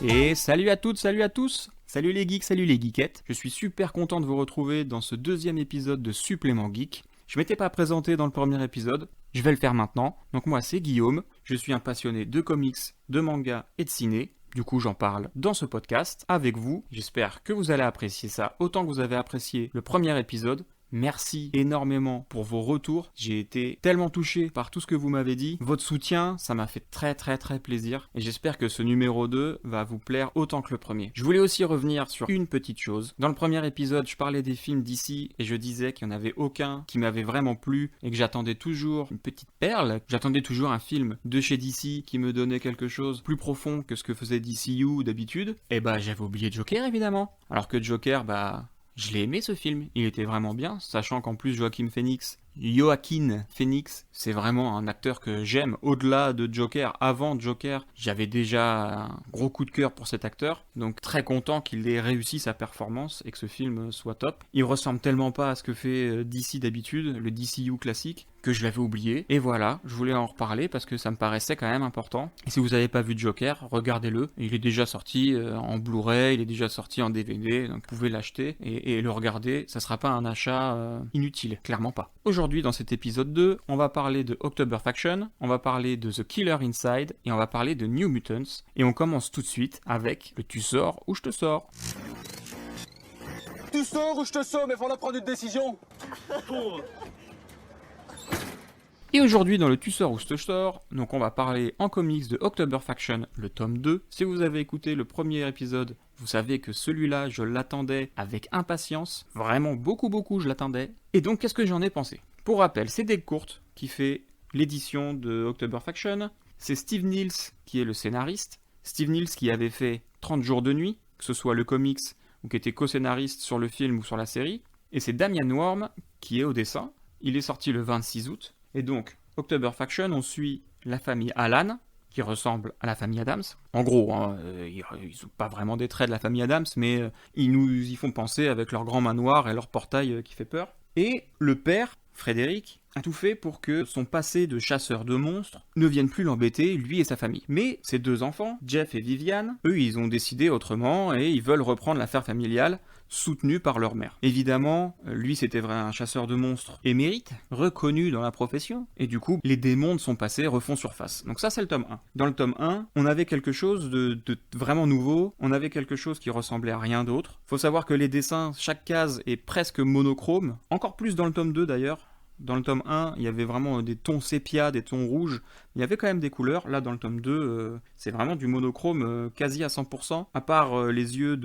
Et salut à toutes, salut à tous. Salut les geeks, salut les geekettes. Je suis super content de vous retrouver dans ce deuxième épisode de Supplément Geek. Je m'étais pas présenté dans le premier épisode, je vais le faire maintenant. Donc moi c'est Guillaume, je suis un passionné de comics, de manga et de ciné. Du coup j'en parle dans ce podcast avec vous. J'espère que vous allez apprécier ça autant que vous avez apprécié le premier épisode. Merci énormément pour vos retours. J'ai été tellement touché par tout ce que vous m'avez dit. Votre soutien, ça m'a fait très plaisir. Et j'espère que ce numéro 2 va vous plaire autant que le premier. Je voulais aussi revenir sur une petite chose. Dans le premier épisode, je parlais des films d'ici et je disais qu'il n'y en avait aucun qui m'avait vraiment plu et que j'attendais toujours une petite perle. J'attendais toujours un film de chez DC qui me donnait quelque chose plus profond que ce que faisait DCU d'habitude. Et j'avais oublié Joker évidemment. Alors que Joker, je l'ai aimé ce film, il était vraiment bien, sachant qu'en plus Joaquin Phoenix, c'est vraiment un acteur que j'aime. Au-delà de Joker, avant Joker, j'avais déjà un gros coup de cœur pour cet acteur, donc très content qu'il ait réussi sa performance et que ce film soit top. Il ressemble tellement pas à ce que fait DC d'habitude, le DCU classique, que je l'avais oublié. Et voilà, je voulais en reparler parce que ça me paraissait quand même important. Et si vous n'avez pas vu Joker, regardez-le. Il est déjà sorti en Blu-ray, il est déjà sorti en DVD, donc vous pouvez l'acheter et le regarder. Ça sera pas un achat inutile, clairement pas. Aujourd'hui, dans cet épisode 2, on va parler de October Faction, on va parler de The Killer Inside et on va parler de New Mutants. Et on commence tout de suite avec le Tu sors ou je te sors. Tu sors ou je te sors, mais faut prendre une décision. Et aujourd'hui dans le Tu sors ou je te sors, donc on va parler en comics de October Faction, le tome 2. Si vous avez écouté le premier épisode, vous savez que celui-là, je l'attendais avec impatience. Vraiment beaucoup, je l'attendais. Et donc, qu'est-ce que j'en ai pensé ? Pour rappel, c'est Dave Court qui fait l'édition de October Faction. C'est Steve Niels qui est le scénariste. Steve Niels qui avait fait 30 jours de nuit, que ce soit le comics ou qui était co-scénariste sur le film ou sur la série. Et c'est Damian Worm qui est au dessin. Il est sorti le 26 août. Et donc, October Faction, on suit la famille Alan, qui ressemble à la famille Adams. En gros, ils n'ont pas vraiment des traits de la famille Adams, mais ils nous y font penser avec leur grand manoir et leur portail qui fait peur. Et le père, Frédéric, a tout fait pour que son passé de chasseur de monstres ne vienne plus l'embêter, lui et sa famille. Mais ses deux enfants, Jeff et Viviane, eux, ils ont décidé autrement et ils veulent reprendre l'affaire familiale, soutenu par leur mère. Évidemment, lui c'était un chasseur de monstres émérite, reconnu dans la profession, et du coup, les démons de son passé refont surface. Donc ça c'est le tome 1. Dans le tome 1, on avait quelque chose de vraiment nouveau, on avait quelque chose qui ressemblait à rien d'autre. Faut savoir que les dessins, chaque case est presque monochrome, encore plus dans le tome 2 d'ailleurs. Dans le tome 1, il y avait vraiment des tons sépia, des tons rouges. Il y avait quand même des couleurs. Là, dans le tome 2, c'est vraiment du monochrome quasi à 100%, à part les yeux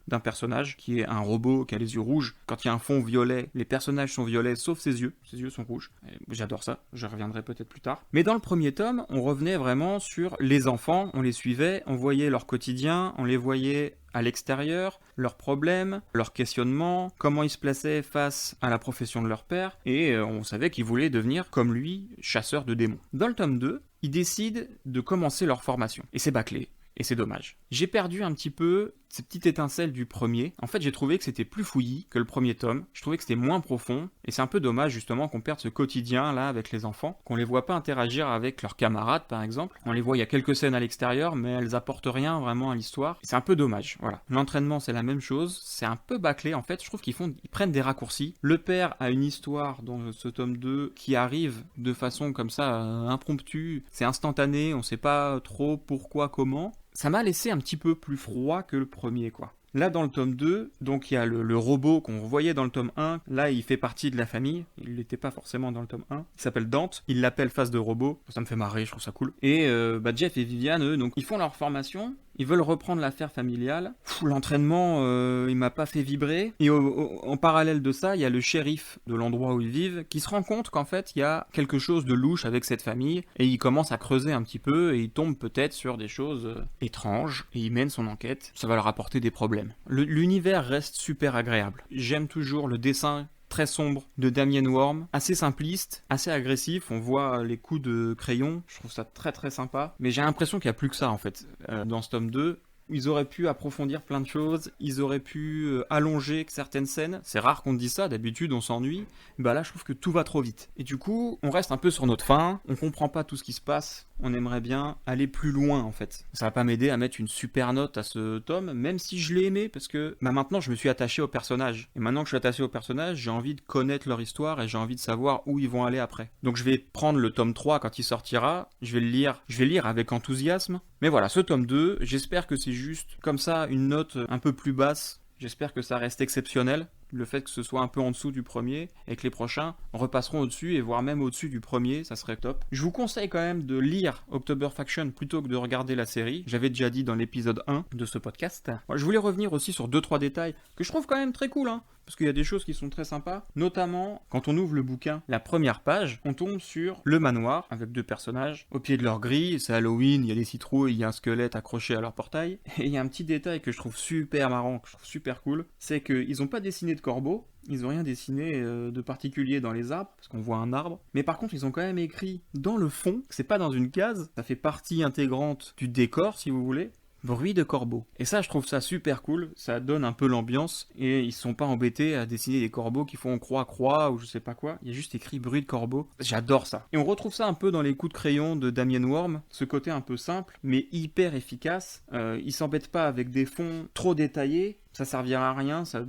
d'un personnage qui est un robot qui a les yeux rouges. Quand il y a un fond violet, les personnages sont violets, sauf ses yeux. Ses yeux sont rouges. Et j'adore ça. Je reviendrai peut-être plus tard. Mais dans le premier tome, on revenait vraiment sur les enfants. On les suivait, on voyait leur quotidien, on les voyait à l'extérieur, leurs problèmes, leurs questionnements, comment ils se plaçaient face à la profession de leur père, et on savait qu'ils voulaient devenir, comme lui, chasseurs de démons. Dans le tome 2, ils décident de commencer leur formation, et c'est bâclé, et c'est dommage. J'ai perdu un petit peu ces petites étincelles du premier. En fait, j'ai trouvé que c'était plus fouillis que le premier tome. Je trouvais que c'était moins profond. Et c'est un peu dommage, justement, qu'on perde ce quotidien-là avec les enfants. Qu'on les voit pas interagir avec leurs camarades, par exemple. On les voit, il y a quelques scènes à l'extérieur, mais elles apportent rien vraiment à l'histoire. Et c'est un peu dommage, voilà. L'entraînement, c'est la même chose. C'est un peu bâclé, en fait. Je trouve qu'ils prennent des raccourcis. Le père a une histoire dans ce tome 2 qui arrive de façon comme ça, impromptue. C'est instantané, on sait pas trop pourquoi, comment. Ça m'a laissé un petit peu plus froid que le premier, quoi. Là, dans le tome 2, donc il y a le robot qu'on voyait dans le tome 1. Là, il fait partie de la famille. Il n'était pas forcément dans le tome 1. Il s'appelle Dante. Il l'appelle face de robot. Ça me fait marrer, je trouve ça cool. Et Jeff et Viviane, eux, donc, ils font leur formation. Ils veulent reprendre l'affaire familiale. L'entraînement, il m'a pas fait vibrer. Et en parallèle de ça, il y a le shérif de l'endroit où ils vivent qui se rend compte qu'en fait, il y a quelque chose de louche avec cette famille. Et il commence à creuser un petit peu et il tombe peut-être sur des choses étranges. Et il mène son enquête. Ça va leur apporter des problèmes. L'univers reste super agréable. J'aime toujours le dessin très sombre de Damian Worm, assez simpliste, assez agressif, on voit les coups de crayon, je trouve ça très sympa, mais j'ai l'impression qu'il n'y a plus que ça en fait dans ce tome 2. Ils auraient pu approfondir plein de choses, ils auraient pu allonger certaines scènes. C'est rare qu'on dise ça, d'habitude on s'ennuie. Là je trouve que tout va trop vite. Et du coup, on reste un peu sur notre faim, on comprend pas tout ce qui se passe. on aimerait bien aller plus loin en fait. Ça va pas m'aider à mettre une super note à ce tome, même si je l'ai aimé, parce que maintenant je me suis attaché au personnage. Et maintenant que je suis attaché au personnage, j'ai envie de connaître leur histoire et j'ai envie de savoir où ils vont aller après. Donc je vais prendre le tome 3 quand il sortira, je vais le lire avec enthousiasme. Mais voilà, ce tome 2, j'espère que c'est juste comme ça une note un peu plus basse. J'espère que ça reste exceptionnel, le fait que ce soit un peu en dessous du premier, et que les prochains repasseront au-dessus, et voire même au-dessus du premier, ça serait top. Je vous conseille quand même de lire October Faction plutôt que de regarder la série, j'avais déjà dit dans l'épisode 1 de ce podcast. Moi, je voulais revenir aussi sur 2-3 détails que je trouve quand même très cool, parce qu'il y a des choses qui sont très sympas, notamment quand on ouvre le bouquin, la première page, on tombe sur le manoir, avec 2 personnages, au pied de leur grille, c'est Halloween, il y a des citrouilles, il y a un squelette accroché à leur portail, et il y a un petit détail que je trouve super marrant, que je trouve super cool, c'est qu'ils n'ont pas dessiné de corbeau, ils n'ont rien dessiné de particulier dans les arbres, parce qu'on voit un arbre, mais par contre ils ont quand même écrit dans le fond, c'est pas dans une case, ça fait partie intégrante du décor si vous voulez, bruit de corbeau. Et ça, je trouve ça super cool, ça donne un peu l'ambiance, et ils se sont pas embêtés à dessiner des corbeaux qui font croix-croix ou je sais pas quoi, il y a juste écrit bruit de corbeau. J'adore ça. Et on retrouve ça un peu dans les coups de crayon de Damien Worm, ce côté un peu simple, mais hyper efficace. Ils s'embêtent pas avec des fonds trop détaillés, ça servira à rien, ça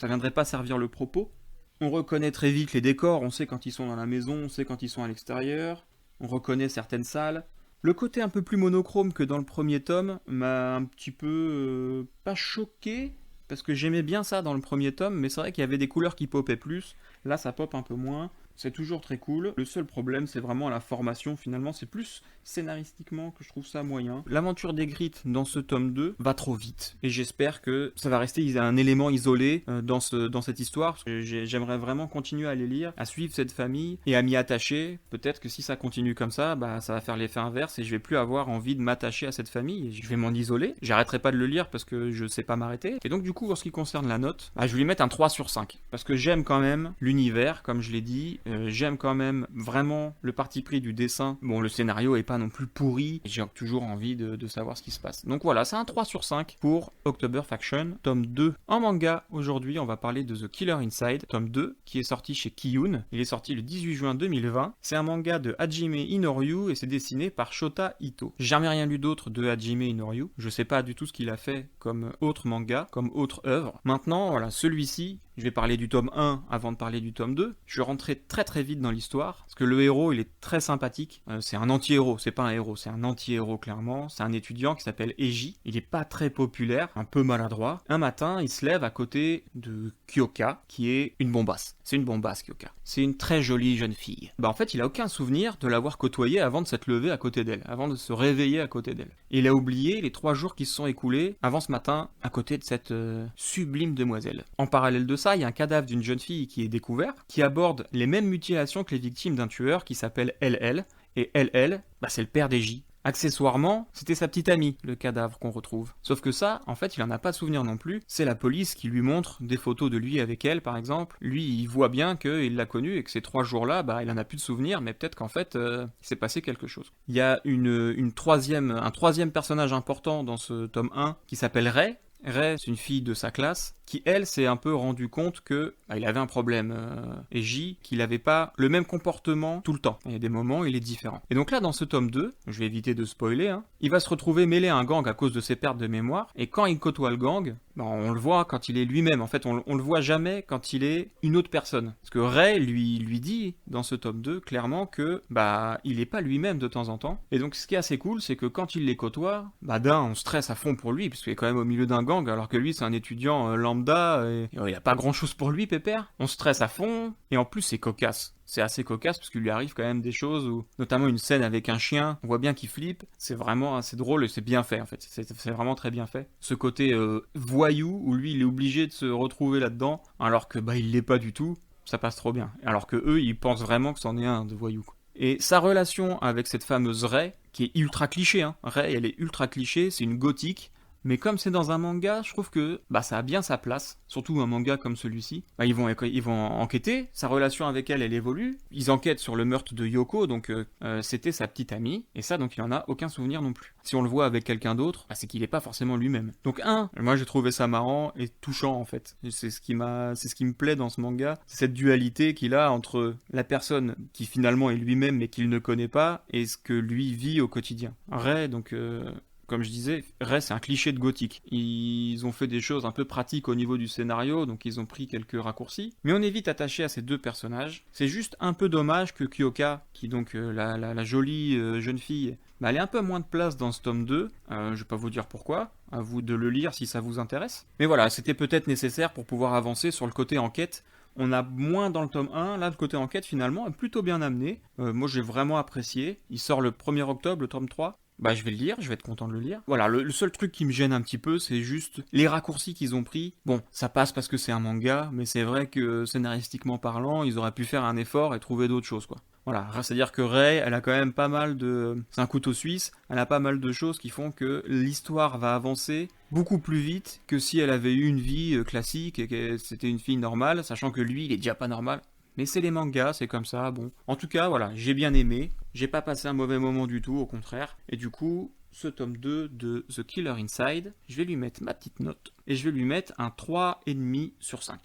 viendrait pas servir le propos. On reconnaît très vite les décors, on sait quand ils sont dans la maison, on sait quand ils sont à l'extérieur, on reconnaît certaines salles. Le côté un peu plus monochrome que dans le premier tome m'a un petit peu pas choqué, parce que j'aimais bien ça dans le premier tome, mais c'est vrai qu'il y avait des couleurs qui popaient plus, là ça pop un peu moins, c'est toujours très cool. Le seul problème c'est vraiment la formation, finalement c'est plus scénaristiquement que je trouve ça moyen. L'aventure d'Egritte dans ce tome 2 va trop vite, et j'espère que ça va rester un élément isolé dans cette histoire, parce que j'aimerais vraiment continuer à les lire, à suivre cette famille, et à m'y attacher. Peut-être que si ça continue comme ça, ça va faire l'effet inverse, et je vais plus avoir envie de m'attacher à cette famille, et je vais m'en isoler. J'arrêterai pas de le lire parce que je sais pas m'arrêter. Et donc du coup, en ce qui concerne la note, je vais lui mettre un 3 sur 5, parce que j'aime quand même l'univers, comme je l'ai dit, j'aime quand même vraiment le parti pris du dessin. Bon, le scénario est pas non plus pourri, j'ai toujours envie de savoir ce qui se passe. Donc voilà, c'est un 3 sur 5 pour October Faction, tome 2. En manga, aujourd'hui, on va parler de The Killer Inside, tome 2, qui est sorti chez Kiyun. Il est sorti le 18 juin 2020. C'est un manga de Hajime Inoryu et c'est dessiné par Shota Ito. J'ai jamais rien lu d'autre de Hajime Inoryu. Je sais pas du tout ce qu'il a fait comme autre manga, comme autre œuvre. Maintenant, voilà, celui-ci, je vais parler du tome 1 avant de parler du tome 2. Je vais rentrer très très vite dans l'histoire, parce que le héros, il est très sympathique. C'est un anti-héros, c'est pas un héros, c'est un anti-héros clairement. C'est un étudiant qui s'appelle Eiji. Il est pas très populaire, un peu maladroit. Un matin, il se lève à côté de Kyoka, qui est une bombasse. C'est une bombasse, Kyoka. C'est une très jolie jeune fille. En fait, il a aucun souvenir de l'avoir côtoyée avant de s'être levé à côté d'elle, avant de se réveiller à côté d'elle. Et il a oublié les 3 jours qui se sont écoulés avant ce matin à côté de cette sublime demoiselle. En parallèle de ça, il y a un cadavre d'une jeune fille qui est découvert, qui aborde les mêmes mutilations que les victimes d'un tueur qui s'appelle LL. Et LL, c'est le père d'Eiji. Accessoirement, c'était sa petite amie, le cadavre qu'on retrouve. Sauf que ça, en fait, il en a pas de souvenir non plus. C'est la police qui lui montre des photos de lui avec elle, par exemple. Lui, il voit bien qu'il l'a connue et que ces 3 jours-là, il en a plus de souvenir, mais peut-être qu'en fait, il s'est passé quelque chose. Il y a un troisième personnage important dans ce tome 1 qui s'appelle Rei. Rei, c'est une fille de sa classe qui, elle, s'est un peu rendu compte que il avait un problème, Eiji, qu'il n'avait pas le même comportement tout le temps. Il y a des moments où il est différent. Et donc là, dans ce tome 2, je vais éviter de spoiler, il va se retrouver mêlé à un gang à cause de ses pertes de mémoire, et quand il côtoie le gang, on le voit quand il est lui-même. En fait, on le voit jamais quand il est une autre personne. Parce que Rei lui dit, dans ce tome 2, clairement que, il est pas lui-même de temps en temps. Et donc, ce qui est assez cool, c'est que quand il les côtoie, on stresse à fond pour lui, parce qu'il est quand même au milieu d'un gang, alors que lui, c'est un étudiant lambda, et il a pas grand-chose pour lui, pépère. On stresse à fond, et en plus, c'est cocasse. C'est assez cocasse parce qu'il lui arrive quand même des choses où, notamment une scène avec un chien, on voit bien qu'il flippe, c'est vraiment assez drôle et c'est bien fait en fait, c'est vraiment très bien fait. Ce côté voyou où lui il est obligé de se retrouver là-dedans alors que il l'est pas du tout, ça passe trop bien. Alors que eux ils pensent vraiment que c'en est un de voyou. Et sa relation avec cette fameuse Rei, qui est ultra cliché, Rei elle est ultra cliché, c'est une gothique. Mais comme c'est dans un manga, je trouve que ça a bien sa place, surtout un manga comme celui-ci. Ils vont enquêter, sa relation avec elle évolue, ils enquêtent sur le meurtre de Yoko, donc c'était sa petite amie, et ça donc il en a aucun souvenir non plus. Si on le voit avec quelqu'un d'autre, c'est qu'il n'est pas forcément lui-même. Donc moi j'ai trouvé ça marrant et touchant en fait. C'est ce qui me plaît dans ce manga, c'est cette dualité qu'il a entre la personne qui finalement est lui-même mais qu'il ne connaît pas, et ce que lui vit au quotidien. Ray, donc... Comme je disais, Ray, c'est un cliché de gothique. Ils ont fait des choses un peu pratiques au niveau du scénario, donc ils ont pris quelques raccourcis. Mais on est vite attaché à ces deux personnages. C'est juste un peu dommage que Kyoka, qui est donc la jolie jeune fille, elle ait un peu moins de place dans ce tome 2. Je vais pas vous dire pourquoi, à vous de le lire si ça vous intéresse. Mais voilà, c'était peut-être nécessaire pour pouvoir avancer sur le côté enquête. On a moins dans le tome 1, là le côté enquête finalement est plutôt bien amené. Moi j'ai vraiment apprécié. Il sort le 1er octobre, le tome 3. Je vais le lire, je vais être content de le lire. Voilà, le seul truc qui me gêne un petit peu, c'est juste les raccourcis qu'ils ont pris. Bon, ça passe parce que c'est un manga, mais c'est vrai que scénaristiquement parlant, ils auraient pu faire un effort et trouver d'autres choses, quoi. Voilà, c'est-à-dire que Ray, elle a quand même pas mal de... C'est un couteau suisse, elle a pas mal de choses qui font que l'histoire va avancer beaucoup plus vite que si elle avait eu une vie classique et que c'était une fille normale, sachant que lui, il est déjà pas normal. Mais c'est les mangas, c'est comme ça, bon. En tout cas, voilà, j'ai bien aimé. J'ai pas passé un mauvais moment du tout, au contraire. Et du coup, ce tome 2 de The Killer Inside, je vais lui mettre ma petite note. Et je vais lui mettre un 3,5 sur 5.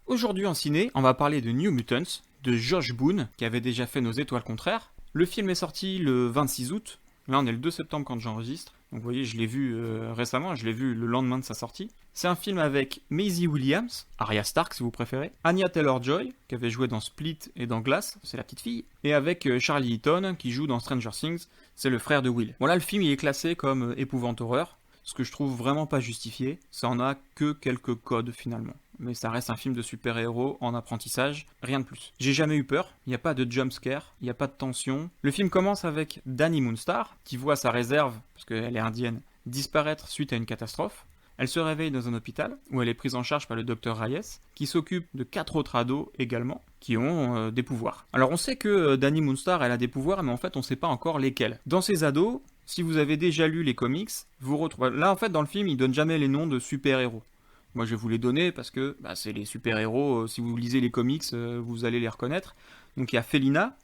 Aujourd'hui en ciné, on va parler de New Mutants, de Josh Boone, qui avait déjà fait Nos Étoiles Contraires. Le film est sorti le 26 août. Là, on est le 2 septembre quand j'enregistre. Donc vous voyez, je l'ai vu récemment, je l'ai vu le lendemain de sa sortie. C'est un film avec Maisie Williams, Arya Stark si vous préférez, Anya Taylor-Joy, qui avait joué dans Split et dans Glass, c'est la petite fille, et avec Charlie Eaton, qui joue dans Stranger Things, c'est le frère de Will. Bon là, le film il est classé comme épouvante horreur, ce que je trouve vraiment pas justifié, ça en a que quelques codes finalement. Mais ça reste un film de super-héros en apprentissage, rien de plus. J'ai jamais eu peur, il n'y a pas de jumpscare, il n'y a pas de tension. Le film commence avec Dani Moonstar, qui voit sa réserve, parce qu'elle est indienne, disparaître suite à une catastrophe. Elle se réveille dans un hôpital, où elle est prise en charge par le docteur Reyes, qui s'occupe de 4 autres ados également, qui ont des pouvoirs. Alors on sait que Dani Moonstar, elle a des pouvoirs, mais en fait on sait pas encore lesquels. Dans ces ados, si vous avez déjà lu les comics, vous retrouvez... Là en fait dans le film, ils donnent jamais les noms de super-héros. Moi je vais vous les donner parce que c'est les super-héros, si vous lisez les comics, vous allez les reconnaître. Donc il y a Felina,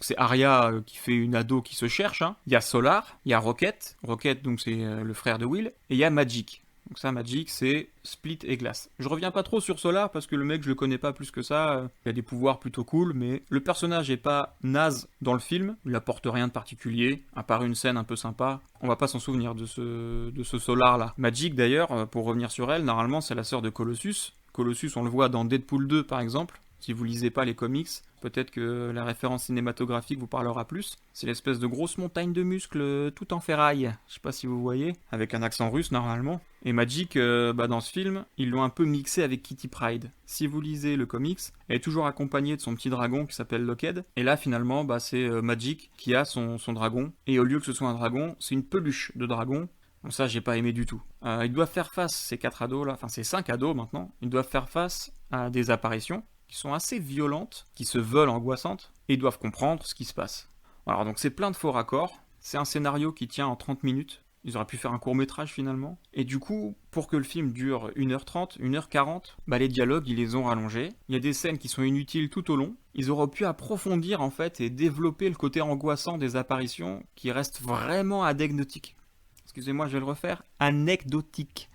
c'est Arya qui fait une ado qui se cherche, hein. Il y a Solar, il y a Rocket, donc c'est le frère de Will, et il y a Magic. Donc ça, Magic, c'est Split et Glass. Je reviens pas trop sur Solar parce que le mec, je le connais pas plus que ça. Il a des pouvoirs plutôt cool, mais le personnage est pas naze dans le film. Il apporte rien de particulier, à part une scène un peu sympa. On va pas s'en souvenir de ce Solar-là. Magic, d'ailleurs, pour revenir sur elle, normalement, c'est la sœur de Colossus. Colossus, on le voit dans Deadpool 2, par exemple. Si vous lisez pas les comics, peut-être que la référence cinématographique vous parlera plus. C'est l'espèce de grosse montagne de muscles tout en ferraille. Je sais pas si vous voyez, avec un accent russe normalement. Et Magic, dans ce film, ils l'ont un peu mixé avec Kitty Pryde. Si vous lisez le comics, elle est toujours accompagnée de son petit dragon qui s'appelle Lockheed. Et là, finalement, c'est Magic qui a son dragon. Et au lieu que ce soit un dragon, c'est une peluche de dragon. Bon, ça, j'ai pas aimé du tout. Ils doivent faire face, ces 4 ados là, enfin ces 5 ados maintenant, ils doivent faire face à des apparitions qui sont assez violentes, qui se veulent angoissantes, et ils doivent comprendre ce qui se passe. Alors donc c'est plein de faux raccords, c'est un scénario qui tient en 30 minutes, ils auraient pu faire un court-métrage finalement, et du coup, pour que le film dure 1h30, 1h40, les dialogues, ils les ont rallongés, il y a des scènes qui sont inutiles tout au long, ils auraient pu approfondir en fait et développer le côté angoissant des apparitions qui reste vraiment anecdotique. Excusez-moi, je vais le refaire, anecdotique.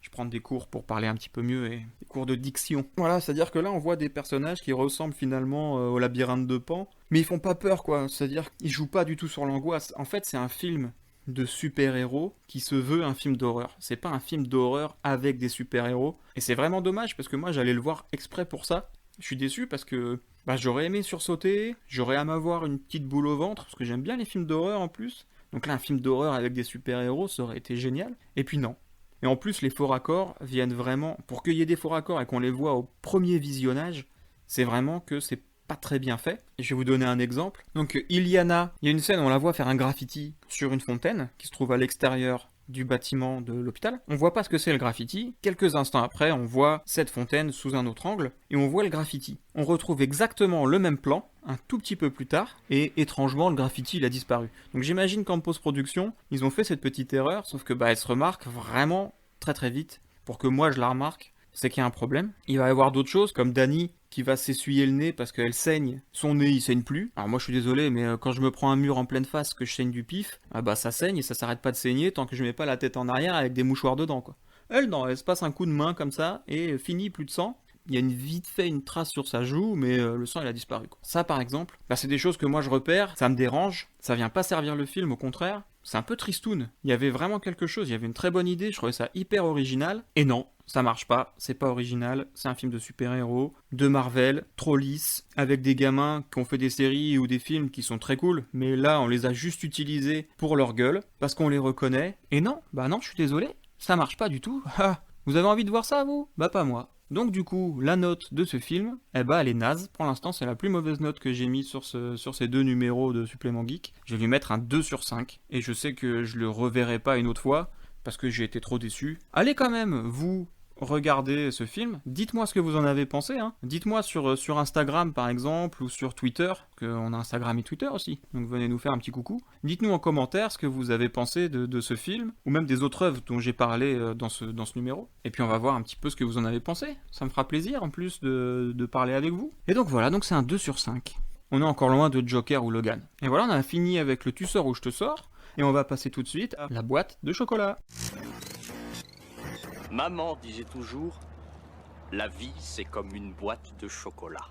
Je prends des cours pour parler un petit peu mieux et des cours de diction. Voilà, c'est-à-dire que là, on voit des personnages qui ressemblent finalement au labyrinthe de Pan, mais ils font pas peur, quoi. C'est-à-dire qu'ils jouent pas du tout sur l'angoisse. En fait, c'est un film de super-héros qui se veut un film d'horreur. C'est pas un film d'horreur avec des super-héros. Et c'est vraiment dommage, parce que moi, j'allais le voir exprès pour ça. Je suis déçu parce que j'aurais aimé sursauter, j'aurais aimé avoir une petite boule au ventre, parce que j'aime bien les films d'horreur en plus. Donc là, un film d'horreur avec des super-héros, ça aurait été génial. Et puis non. Et en plus, les faux raccords viennent vraiment... Pour qu'il y ait des faux raccords et qu'on les voit au premier visionnage, c'est vraiment que c'est pas très bien fait. Et je vais vous donner un exemple. Donc, Iliana, il y a une scène où on la voit faire un graffiti sur une fontaine qui se trouve à l'extérieur du bâtiment de l'hôpital. On voit pas ce que c'est le graffiti. Quelques instants après, on voit cette fontaine sous un autre angle et on voit le graffiti. On retrouve exactement le même plan, un tout petit peu plus tard, et étrangement, le graffiti, il a disparu. Donc j'imagine qu'en post-production, ils ont fait cette petite erreur, sauf que elle se remarque vraiment très très vite. Pour que moi je la remarque, c'est qu'il y a un problème. Il va y avoir d'autres choses, comme Dani qui va s'essuyer le nez parce qu'elle saigne. Son nez, il saigne plus. Alors moi je suis désolé, mais quand je me prends un mur en pleine face, que je saigne du pif, ça saigne et ça s'arrête pas de saigner tant que je mets pas la tête en arrière avec des mouchoirs dedans, quoi. Elle, non, elle se passe un coup de main comme ça et fini, plus de sang. Il y a vite fait une trace sur sa joue, mais le sang il a disparu, quoi. Ça par exemple, c'est des choses que moi je repère, ça me dérange, ça vient pas servir le film, au contraire. C'est un peu tristoun. Il y avait vraiment quelque chose, il y avait une très bonne idée, je trouvais ça hyper original. Et non, ça marche pas, c'est pas original, c'est un film de super-héros, de Marvel, trop lisse, avec des gamins qui ont fait des séries ou des films qui sont très cool, mais là on les a juste utilisés pour leur gueule, parce qu'on les reconnaît. Et non, je suis désolé, ça marche pas du tout. Vous avez envie de voir ça, vous ? Pas moi. Donc du coup, la note de ce film, elle est naze. Pour l'instant, c'est la plus mauvaise note que j'ai mise sur ces 2 numéros de Supplément Geek. Je vais lui mettre un 2 sur 5. Et je sais que je le reverrai pas une autre fois, parce que j'ai été trop déçu. Allez quand même, vous, regardez ce film. Dites-moi ce que vous en avez pensé. Dites-moi sur Instagram, par exemple, ou sur Twitter, qu'on a Instagram et Twitter aussi. Donc venez nous faire un petit coucou. Dites-nous en commentaire ce que vous avez pensé de ce film, ou même des autres œuvres dont j'ai parlé dans ce numéro. Et puis on va voir un petit peu ce que vous en avez pensé. Ça me fera plaisir en plus de parler avec vous. Et donc voilà, donc c'est un 2 sur 5. On est encore loin de Joker ou Logan. Et voilà, on a fini avec le Tu sors ou je te sors. Et on va passer tout de suite à la boîte de chocolat. Maman disait toujours, la vie c'est comme une boîte de chocolat.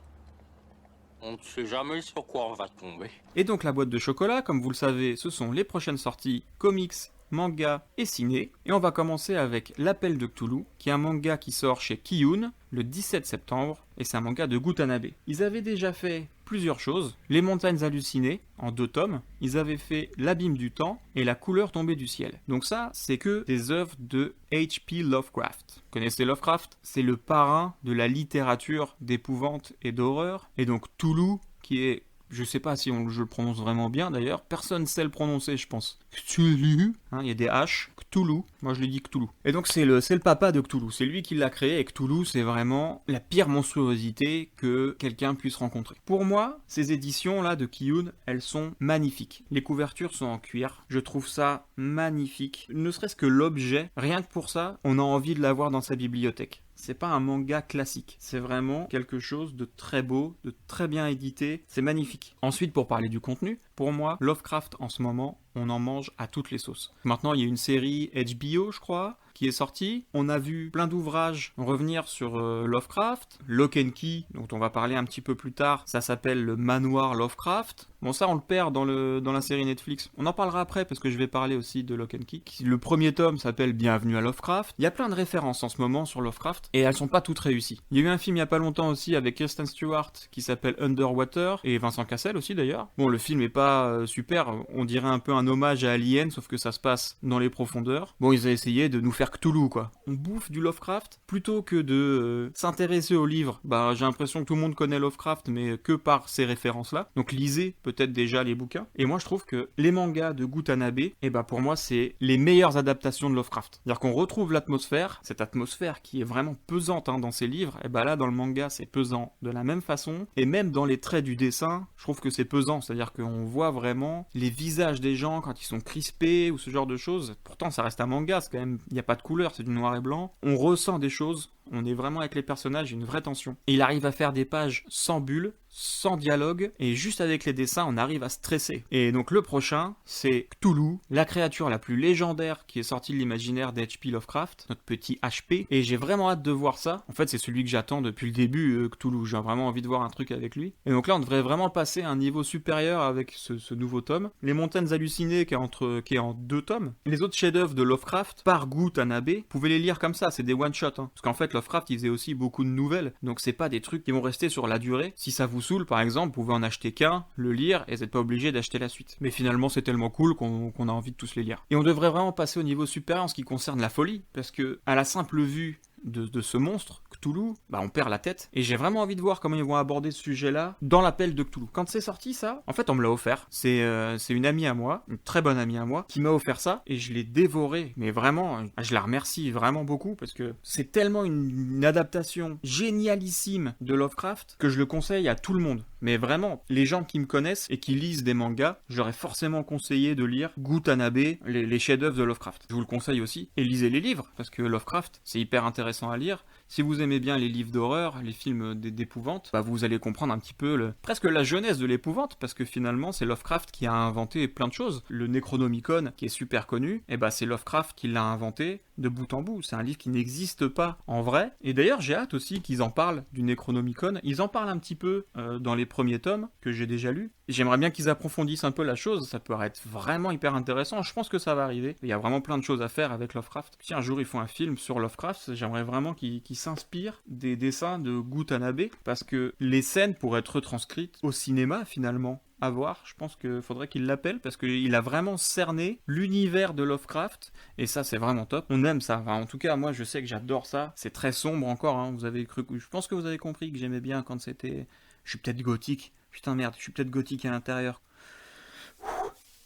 On ne sait jamais sur quoi on va tomber. Et donc la boîte de chocolat, comme vous le savez, ce sont les prochaines sorties comics, manga et ciné. Et on va commencer avec L'Appel de Cthulhu, qui est un manga qui sort chez Kiyun le 17 septembre, et c'est un manga de Gutanabe. Ils avaient déjà fait plusieurs choses, Les Montagnes Hallucinées, en 2 tomes, ils avaient fait L'Abîme du Temps et La Couleur tombée du ciel. Donc ça, c'est que des œuvres de H.P. Lovecraft. Vous connaissez Lovecraft ? C'est le parrain de la littérature d'épouvante et d'horreur, et donc Cthulhu, qui est... Je sais pas si je le prononce vraiment bien d'ailleurs, personne sait le prononcer je pense. Cthulhu, il y a des H, Cthulhu, moi je lui dis Cthulhu. Et donc c'est le papa de Cthulhu, c'est lui qui l'a créé et Cthulhu c'est vraiment la pire monstruosité que quelqu'un puisse rencontrer. Pour moi, ces éditions là de Kiyun, elles sont magnifiques. Les couvertures sont en cuir, je trouve ça magnifique. Ne serait-ce que l'objet, rien que pour ça, on a envie de l'avoir dans sa bibliothèque. C'est pas un manga classique, c'est vraiment quelque chose de très beau, de très bien édité, c'est magnifique. Ensuite, pour parler du contenu, pour moi, Lovecraft en ce moment, on en mange à toutes les sauces. Maintenant, il y a une série HBO, je crois, qui est sortie. On a vu plein d'ouvrages revenir sur Lovecraft. Lock and Key, dont on va parler un petit peu plus tard, ça s'appelle le manoir Lovecraft. Bon, ça, on le perd dans la série Netflix. On en parlera après, parce que je vais parler aussi de Lock and Key. Le premier tome s'appelle Bienvenue à Lovecraft. Il y a plein de références en ce moment sur Lovecraft, et elles sont pas toutes réussies. Il y a eu un film il y a pas longtemps aussi avec Kristen Stewart, qui s'appelle Underwater, et Vincent Cassel aussi d'ailleurs. Bon, le film est pas super, on dirait un peu un hommage à Alien, sauf que ça se passe dans les profondeurs. Bon, ils ont essayé de nous faire Cthulhu, quoi. On bouffe du Lovecraft, plutôt que de s'intéresser au livre. J'ai l'impression que tout le monde connaît Lovecraft, mais que par ces références-là. Donc lisez peut-être déjà les bouquins. Et moi, je trouve que les mangas de Gutanabe, pour moi, c'est les meilleures adaptations de Lovecraft. C'est-à-dire qu'on retrouve l'atmosphère, cette atmosphère qui est vraiment pesante dans ses livres, et là, dans le manga, c'est pesant de la même façon. Et même dans les traits du dessin, je trouve que c'est pesant. C'est-à-dire qu'on voit vraiment les visages des gens quand ils sont crispés ou ce genre de choses. Pourtant, ça reste un manga, c'est quand même, il n'y a pas de couleur, c'est du noir et blanc. On ressent des choses, on est vraiment avec les personnages, une vraie tension. Et il arrive à faire des pages sans bulles, sans dialogue, et juste avec les dessins, on arrive à stresser. Et donc le prochain, c'est Cthulhu, la créature la plus légendaire qui est sortie de l'imaginaire d'H.P. Lovecraft, notre petit HP, et j'ai vraiment hâte de voir ça. En fait, c'est celui que j'attends depuis le début, Cthulhu, j'ai vraiment envie de voir un truc avec lui. Et donc là, on devrait vraiment passer à un niveau supérieur avec ce nouveau tome. Les Montagnes Hallucinées, qui est en 2 tomes. Les autres chefs-d'œuvre de Lovecraft, par Gutanabe, vous pouvez les lire comme ça, c'est des one-shots. Parce qu'en fait, Lovecraft, il faisait aussi beaucoup de nouvelles, donc c'est pas des trucs qui vont rester sur la durée. Si ça vous saoule, par exemple, vous pouvez en acheter qu'un, le lire, et vous n'êtes pas obligé d'acheter la suite. Mais finalement, c'est tellement cool qu'on a envie de tous les lire. Et on devrait vraiment passer au niveau supérieur en ce qui concerne la folie, parce que, à la simple vue de ce monstre, Cthulhu, on perd la tête. Et j'ai vraiment envie de voir comment ils vont aborder ce sujet-là dans l'appel de Cthulhu. Quand c'est sorti, ça, en fait, on me l'a offert. C'est une amie à moi, une très bonne amie à moi, qui m'a offert ça, et je l'ai dévoré. Mais vraiment, je la remercie vraiment beaucoup, parce que c'est tellement une adaptation génialissime de Lovecraft, que je le conseille à tout le monde. Mais vraiment, les gens qui me connaissent et qui lisent des mangas, j'aurais forcément conseillé de lire Gutanabe, les chefs-d'œuvre de Lovecraft. Je vous le conseille aussi. Et lisez les livres, parce que Lovecraft, c'est hyper intéressant à lire. Si vous aimez bien les livres d'horreur, les films d'épouvante, bah vous allez comprendre un petit peu presque la jeunesse de l'épouvante, parce que finalement c'est Lovecraft qui a inventé plein de choses. Le Necronomicon, qui est super connu, et bah c'est Lovecraft qui l'a inventé de bout en bout. C'est un livre qui n'existe pas en vrai. Et d'ailleurs j'ai hâte aussi qu'ils en parlent du Necronomicon. Ils en parlent un petit peu dans les premiers tomes que j'ai déjà lus. J'aimerais bien qu'ils approfondissent un peu la chose, ça pourrait être vraiment hyper intéressant, je pense que ça va arriver. Il y a vraiment plein de choses à faire avec Lovecraft. Si un jour ils font un film sur Lovecraft, j'aimerais vraiment qu'ils s'inspirent des dessins de Gutanabe, parce que les scènes pourraient être retranscrites au cinéma finalement. À voir, je pense qu'il faudrait qu'il l'appelle, parce qu'il a vraiment cerné l'univers de Lovecraft, et ça c'est vraiment top. On aime ça, enfin, en tout cas moi je sais que j'adore ça, c'est très sombre encore, hein. Vous avez cru, je pense que vous avez compris que j'aimais bien quand c'était... Je suis peut-être gothique. Putain merde, je suis peut-être gothique à l'intérieur.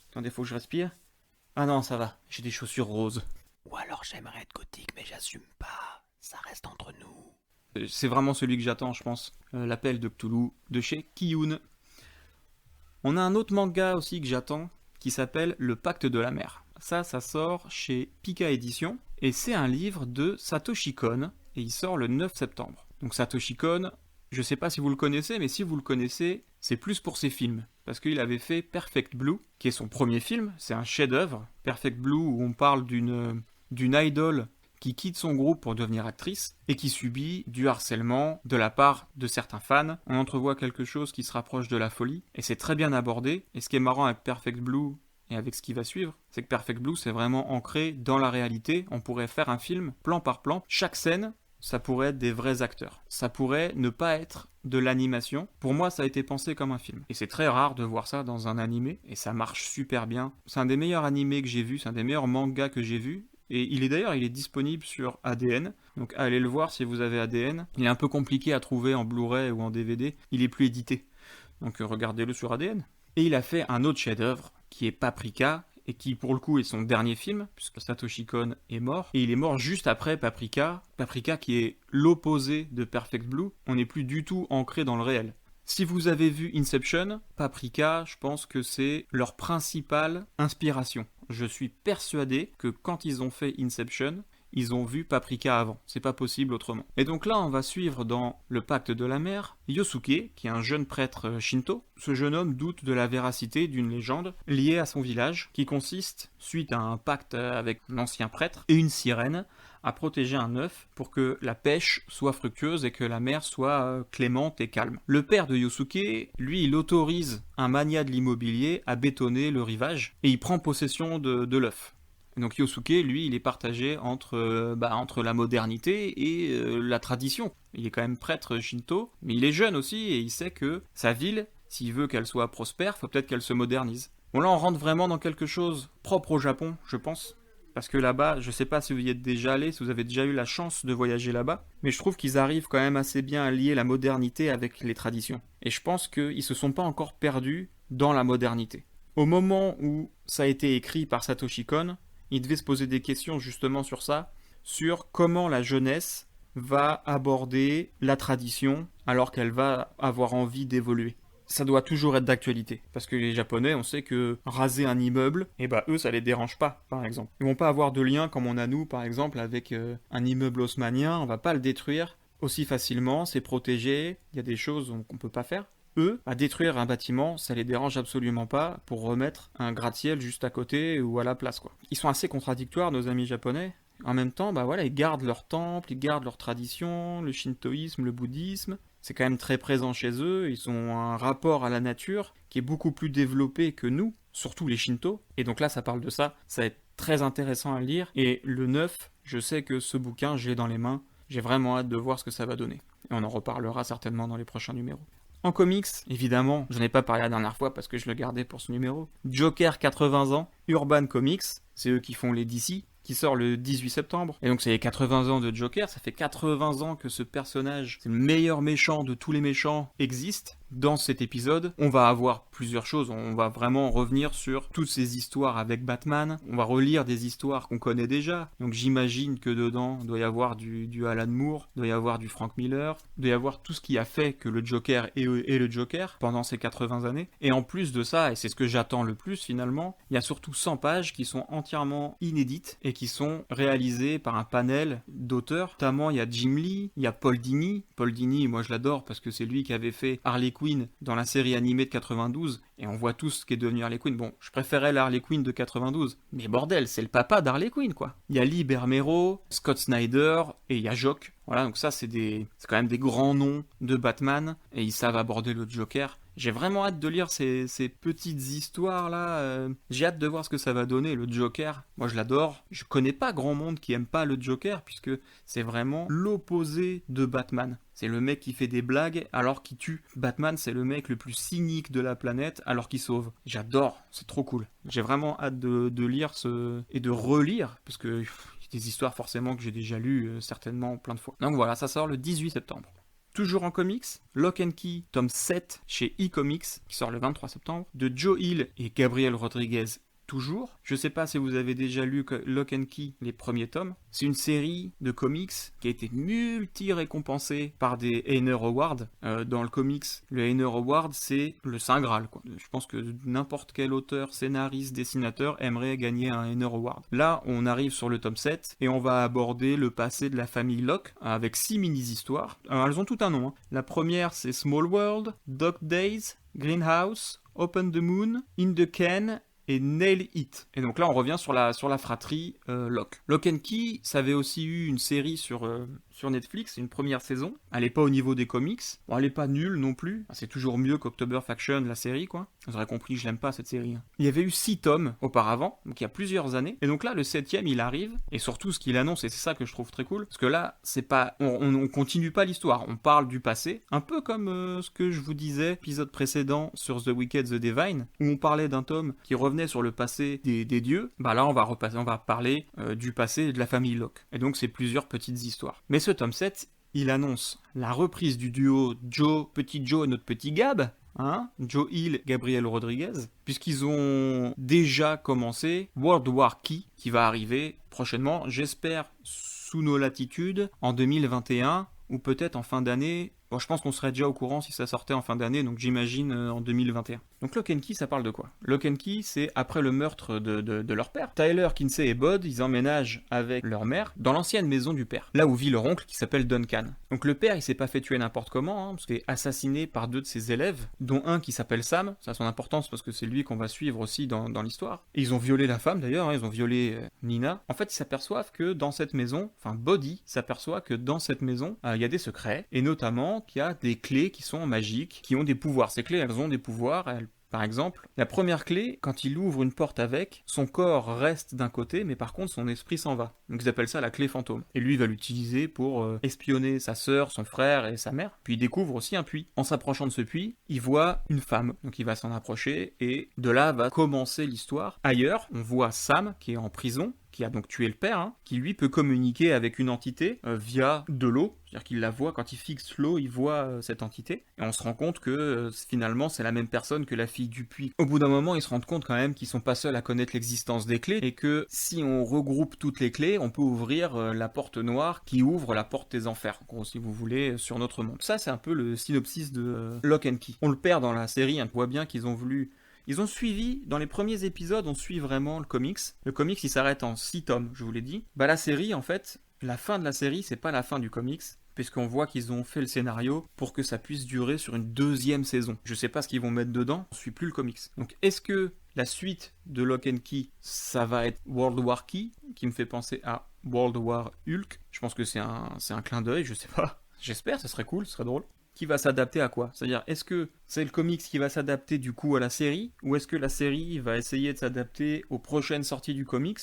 Attendez, faut que je respire. Ah non, ça va, j'ai des chaussures roses. Ou alors j'aimerais être gothique, mais j'assume pas. Ça reste entre nous. C'est vraiment celui que j'attends, je pense. L'appel de Cthulhu de chez Kiyun. On a un autre manga aussi que j'attends, qui s'appelle Le Pacte de la Mer. Ça sort chez Pika Édition, et c'est un livre de Satoshi Kon, et il sort le 9 septembre. Donc Satoshi Kon, je sais pas si vous le connaissez, mais si vous le connaissez, c'est plus pour ses films. Parce qu'il avait fait Perfect Blue, qui est son premier film, c'est un chef-d'œuvre. Perfect Blue, où on parle d'une idole qui quitte son groupe pour devenir actrice, et qui subit du harcèlement de la part de certains fans. On entrevoit quelque chose qui se rapproche de la folie, et c'est très bien abordé. Et ce qui est marrant avec Perfect Blue, et avec ce qui va suivre, c'est que Perfect Blue, c'est vraiment ancré dans la réalité. On pourrait faire un film, plan par plan. Chaque scène, ça pourrait être des vrais acteurs. Ça pourrait ne pas être de l'animation. Pour moi, ça a été pensé comme un film. Et c'est très rare de voir ça dans un animé, et ça marche super bien. C'est un des meilleurs animés que j'ai vu, c'est un des meilleurs mangas que j'ai vu. Et il est disponible sur ADN, donc allez le voir si vous avez ADN. Il est un peu compliqué à trouver en Blu-ray ou en DVD, il est plus édité. Donc regardez-le sur ADN. Et il a fait un autre chef-d'œuvre qui est Paprika, et qui pour le coup est son dernier film, puisque Satoshi Kon est mort. Et il est mort juste après Paprika. Paprika qui est l'opposé de Perfect Blue, on n'est plus du tout ancré dans le réel. Si vous avez vu Inception, Paprika, je pense que c'est leur principale inspiration. Je suis persuadé que quand ils ont fait Inception, ils ont vu Paprika avant. C'est pas possible autrement. Et donc là, on va suivre dans le Pacte de la Mer Yosuke, qui est un jeune prêtre shinto. Ce jeune homme doute de la véracité d'une légende liée à son village, qui consiste, suite à un pacte avec l'ancien prêtre et une sirène, à protéger un œuf pour que la pêche soit fructueuse et que la mer soit clémente et calme. Le père de Yosuke, lui, il autorise un magnat de l'immobilier à bétonner le rivage et il prend possession de l'œuf. Et donc Yosuke, lui, il est partagé entre la modernité et la tradition. Il est quand même prêtre shinto, mais il est jeune aussi et il sait que sa ville, s'il veut qu'elle soit prospère, faut peut-être qu'elle se modernise. Bon là, on rentre vraiment dans quelque chose propre au Japon, je pense. Parce que là-bas, je sais pas si vous y êtes déjà allé, si vous avez déjà eu la chance de voyager là-bas, mais je trouve qu'ils arrivent quand même assez bien à lier la modernité avec les traditions. Et je pense qu'ils se sont pas encore perdus dans la modernité. Au moment où ça a été écrit par Satoshi Kon, il devait se poser des questions justement sur ça, sur comment la jeunesse va aborder la tradition alors qu'elle va avoir envie d'évoluer. Ça doit toujours être d'actualité. Parce que les Japonais, on sait que raser un immeuble, eux, ça les dérange pas, par exemple. Ils vont pas avoir de lien comme on a nous, par exemple, avec un immeuble haussmannien, on va pas le détruire aussi facilement, c'est protégé, il y a des choses qu'on peut pas faire. Eux, à détruire un bâtiment, ça les dérange absolument pas pour remettre un gratte-ciel juste à côté ou à la place, quoi. Ils sont assez contradictoires, nos amis japonais. En même temps, ils gardent leur temple, ils gardent leurs traditions, le shintoïsme, le bouddhisme. C'est quand même très présent chez eux, ils ont un rapport à la nature qui est beaucoup plus développé que nous, surtout les shinto. Et donc là, ça parle de ça, ça va être très intéressant à lire. Et le 9, je sais que ce bouquin, je l'ai dans les mains, j'ai vraiment hâte de voir ce que ça va donner. Et on en reparlera certainement dans les prochains numéros. En comics, évidemment, j'en ai pas parlé la dernière fois parce que je le gardais pour ce numéro. Joker 80 ans, Urban Comics, c'est eux qui font les DC, qui sort le 18 septembre. Et donc c'est les 80 ans de Joker, ça fait 80 ans que ce personnage, c'est le meilleur méchant de tous les méchants, existe. Dans cet épisode, on va avoir plusieurs choses. On va vraiment revenir sur toutes ces histoires avec Batman. On va relire des histoires qu'on connaît déjà. Donc j'imagine que dedans, il doit y avoir du Alan Moore, il doit y avoir du Frank Miller, il doit y avoir tout ce qui a fait que le Joker est le Joker pendant ces 80 années. Et en plus de ça, et c'est ce que j'attends le plus finalement, il y a surtout 100 pages qui sont entièrement inédites et qui sont réalisées par un panel d'auteurs. Notamment, il y a Jim Lee, il y a Paul Dini. Paul Dini, moi je l'adore parce que c'est lui qui avait fait Harley Quinn dans la série animée de 92, et on voit tous ce qui est devenu Harley Quinn. Bon, je préférais l'Harley Quinn de 92, mais bordel, c'est le papa d'Harley Quinn, quoi. Il y a Lee Bermero, Scott Snyder, et il y a Jock. Voilà, donc ça, c'est quand même des grands noms de Batman, et ils savent aborder le Joker. J'ai vraiment hâte de lire ces petites histoires-là. J'ai hâte de voir ce que ça va donner, le Joker. Moi, je l'adore. Je connais pas grand monde qui aime pas le Joker, puisque c'est vraiment l'opposé de Batman. C'est le mec qui fait des blagues alors qu'il tue. Batman, c'est le mec le plus cynique de la planète alors qu'il sauve. J'adore, c'est trop cool. J'ai vraiment hâte de lire et de relire, parce que des histoires forcément que j'ai déjà lues certainement plein de fois. Donc voilà, ça sort le 18 septembre. Toujours en comics, Lock and Key, tome 7 chez e-Comics, qui sort le 23 septembre, de Joe Hill et Gabriel Rodriguez. Toujours. Je sais pas si vous avez déjà lu Lock and Key, les premiers tomes. C'est une série de comics qui a été multi-récompensée par des Eisner Awards. Dans le comics, le Eisner Award, c'est le Saint Graal, quoi. Je pense que n'importe quel auteur, scénariste, dessinateur aimerait gagner un Eisner Award. Là, on arrive sur le tome 7 et on va aborder le passé de la famille Locke avec 6 mini-histoires. Alors, elles ont tout un nom, hein. La première, c'est Small World, Dog Days, Greenhouse, Open the Moon, In the Can et Nail It. Et donc là, on revient sur la fratrie Locke. Lock and Key, ça avait aussi eu une série sur Netflix, une première saison. Elle est pas au niveau des comics. Bon, elle est pas nulle non plus. C'est toujours mieux qu'October Faction, la série, quoi. Vous aurez compris que je l'aime pas, cette série. Il y avait eu 6 tomes auparavant, donc il y a plusieurs années. Et donc là, le 7e, il arrive. Et surtout, ce qu'il annonce, et c'est ça que je trouve très cool, parce que là, c'est pas... On continue pas l'histoire. On parle du passé. Un peu comme ce que je vous disais, épisode précédent sur The Wicked, The Divine, où on parlait d'un tome qui revenait sur le passé des dieux. Bah là, on va parler du passé de la famille Locke. Et donc, c'est plusieurs petites histoires. Mais ce tome 7, il annonce la reprise du duo Petit Joe et notre petit Gab, hein, Joe Hill, Gabriel Rodriguez, puisqu'ils ont déjà commencé World War Key, qui va arriver prochainement, j'espère, sous nos latitudes, en 2021, ou peut-être en fin d'année. Bon, je pense qu'on serait déjà au courant si ça sortait en fin d'année, donc j'imagine en 2021. Donc Lock and Key, ça parle de quoi? Lock and Key, c'est après le meurtre de leur père. Tyler, Kinsey et Bud, ils emménagent avec leur mère dans l'ancienne maison du père, là où vit leur oncle qui s'appelle Duncan. Donc le père, il s'est pas fait tuer n'importe comment, parce qu'il est assassiné par 2 de ses élèves, dont un qui s'appelle Sam. Ça a son importance parce que c'est lui qu'on va suivre aussi dans l'histoire. Et ils ont violé la femme d'ailleurs, hein, ils ont violé Nina. En fait, ils s'aperçoivent que dans cette maison, Buddy s'aperçoit que dans cette maison, il y a des secrets, et notamment qu'il y a des clés qui sont magiques, qui ont des pouvoirs. Ces clés, elles ont des pouvoirs, par exemple, la première clé, quand il ouvre une porte avec, son corps reste d'un côté, mais par contre son esprit s'en va. Donc ils appellent ça la clé fantôme. Et lui, il va l'utiliser pour espionner sa sœur, son frère et sa mère. Puis il découvre aussi un puits. En s'approchant de ce puits, il voit une femme. Donc il va s'en approcher et de là va commencer l'histoire. Ailleurs, on voit Sam qui est en prison, qui a donc tué le père, hein, qui lui peut communiquer avec une entité via de l'eau, c'est-à-dire qu'il la voit, quand il fixe l'eau, il voit cette entité, et on se rend compte que finalement c'est la même personne que la fille du puits. Au bout d'un moment, ils se rendent compte quand même qu'ils sont pas seuls à connaître l'existence des clés, et que si on regroupe toutes les clés, on peut ouvrir la porte noire qui ouvre la porte des enfers, en gros, si vous voulez, sur notre monde. Ça, c'est un peu le synopsis de Lock and Key. On le perd dans la série, hein, on voit bien qu'ils ont voulu... Ils ont suivi, dans les premiers épisodes, on suit vraiment le comics. Le comics, il s'arrête en 6 tomes, je vous l'ai dit. Bah la série, en fait, la fin de la série, c'est pas la fin du comics, puisqu'on voit qu'ils ont fait le scénario pour que ça puisse durer sur une 2e saison. Je sais pas ce qu'ils vont mettre dedans, on suit plus le comics. Donc est-ce que la suite de Lock and Key, ça va être World War Key, qui me fait penser à World War Hulk? Je pense que c'est un clin d'œil, je sais pas. J'espère, ça serait cool, ce serait drôle. Qui va s'adapter à quoi? C'est-à-dire, est-ce que c'est le comics qui va s'adapter du coup à la série, ou est-ce que la série va essayer de s'adapter aux prochaines sorties du comics?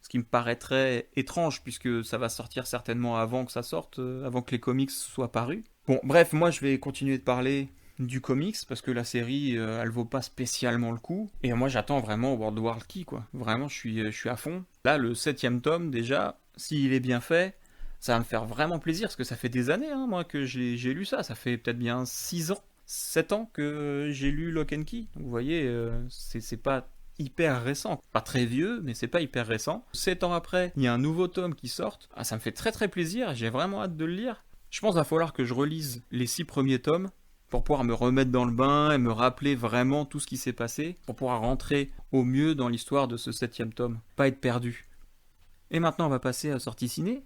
Ce qui me paraîtrait étrange, puisque ça va sortir certainement avant que ça sorte, avant que les comics soient parus. Bon, bref, moi je vais continuer de parler du comics, parce que la série, elle vaut pas spécialement le coup, et moi j'attends vraiment World War Key, quoi. Vraiment, je suis à fond. Là, le 7e tome, déjà, s'il est bien fait, ça va me faire vraiment plaisir, parce que ça fait des années, hein, moi, que j'ai lu ça. Ça fait peut-être bien 6 ans 7 ans que j'ai lu Lock and Key. Donc vous voyez, c'est pas hyper récent. Pas très vieux, mais c'est pas hyper récent. 7 ans après, il y a un nouveau tome qui sort. Ah, ça me fait très très plaisir, j'ai vraiment hâte de le lire. Je pense qu'il va falloir que je relise les 6 premiers tomes pour pouvoir me remettre dans le bain et me rappeler vraiment tout ce qui s'est passé, pour pouvoir rentrer au mieux dans l'histoire de ce 7e tome, pas être perdu. Et maintenant on va passer à la sortie ciné.